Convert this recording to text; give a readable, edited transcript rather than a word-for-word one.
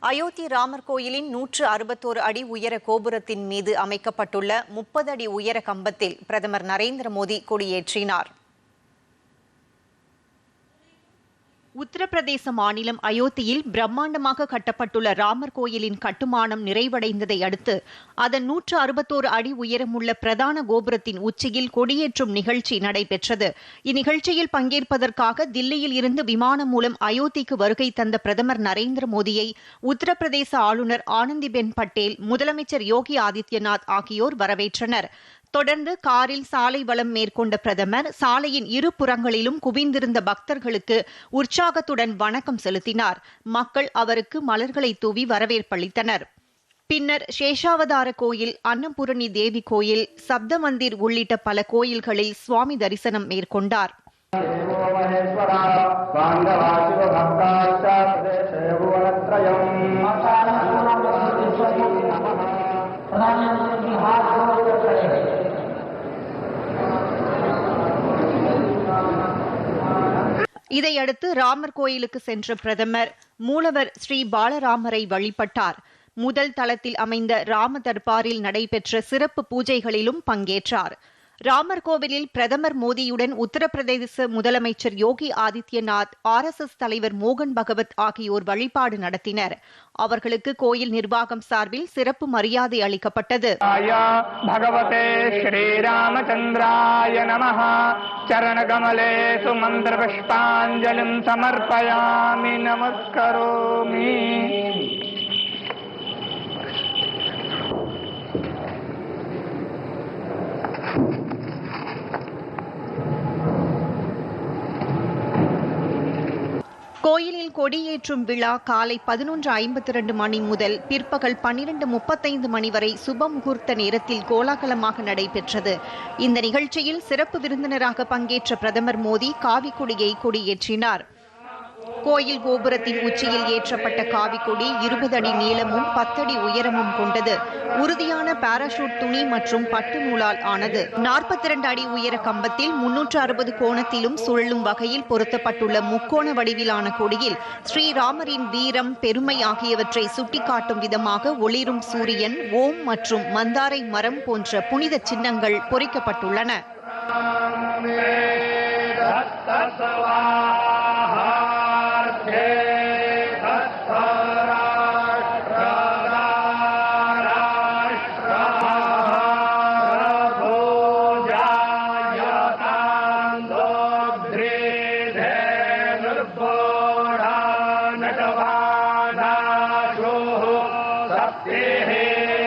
அயோத்தி ராமர் கோயிலின் 161 அடி உயர கோபுரத்தின் மீது அமைக்கப்பட்டுள்ள 30 அடி உயர கம்பத்தில் பிரதமர் நரேந்திர மோடி கொடியேற்றினார். உத்தரப்பிரதேச மாநிலம் அயோத்தியில் பிரம்மாண்டமாக கட்டப்பட்டுள்ள ராமர் கோயிலின் கட்டுமானம் நிறைவடைந்ததை அடுத்து அதன் 161 அடி உயரமுள்ள பிரதான கோபுரத்தின் உச்சியில் கொடியேற்றும் நிகழ்ச்சி நடைபெற்றது. இந்நிகழ்ச்சியில் பங்கேற்பதற்காக தில்லியில் இருந்து விமானம் மூலம் அயோத்திக்கு வருகை தந்த பிரதமர் நரேந்திர மோடியை உத்தரப்பிரதேச ஆளுநர் ஆனந்திபென் பட்டேல், முதலமைச்சர் யோகி ஆதித்யநாத் ஆகியோர் வரவேற்றனர். தொடர்ந்து காரில் சாலை வலம் மேற்கொண்ட பிரதமர் சாலையின் இரு புறங்களிலும் குவிந்திருந்த பக்தர்களுக்கு உற்சாகத்துடன் வணக்கம் செலுத்தினார். மக்கள் அவருக்கு மலர்களை தூவி வரவேற்பளித்தனர். பின்னர் சேஷாவதார கோயில், அன்னபூரணி தேவி கோயில், சப்த மந்திர் உள்ளிட்ட பல கோயில்களில் சுவாமி தரிசனம் மேற்கொண்டார். இதையடுத்து ராமர் கோயிலுக்கு சென்ற பிரதமர் மூலவர் ஸ்ரீ பாலராமரை வழிபட்டார். முதல் தளத்தில் அமைந்த ராம தர்பாரில் நடைபெற்ற சிறப்பு பூஜைகளிலும் பங்கேற்றார். ராமர் கோவிலில் பிரதமர் மோடியுடன் உத்தரப்பிரதேச முதலமைச்சர் யோகி ஆதித்யநாத், RSS தலைவர் மோகன் பகவத் ஆகியோர் வழிபாடு நடத்தினர். அவர்களுக்கு கோயில் நிர்வாகம் சார்பில் சிறப்பு மரியாதை அளிக்கப்பட்டது. பகவதே ஸ்ரீராமச்சந்திராய நமஹ சரணகமலே சுமந்திர புஷ்பாஞ்சலிம் சமர்ப்பயாமி நமஸ்கரோமி. கோயிலில் கொடியேற்றும் விழா காலை 11:52 மணி முதல் பிற்பகல் 12:35 மணி வரை சுப முகூர்த்த நேரத்தில் கோலாகலமாக நடைபெற்றது. இந்த நிகழ்ச்சியில் சிறப்பு விருந்தினராக பங்கேற்ற பிரதமர் மோடி காவிக்கொடியை கொடியேற்றினார். கோயில் கோபுரத்தின் உச்சியில் ஏற்றப்பட்ட காவிக்கொடி 20 அடி நீளமும் 10 அடி உயரமும் கொண்டது. உறுதியான பாராசூட் துணி மற்றும் பட்டு நூலால் ஆனது. 42 அடி உயர கம்பத்தில் 360 கோணத்திலும் சுழலும் வகையில் பொருத்தப்பட்டுள்ள முக்கோண வடிவிலான கொடியில் ஸ்ரீராமரின் வீரம், பெருமை ஆகியவற்றை சுட்டிக்காட்டும் விதமாக ஒளிரும் சூரியன், ஓம் மற்றும் மந்தாரை மரம் போன்ற புனித சின்னங்கள் பொறிக்கப்பட்டுள்ளன. சப்தே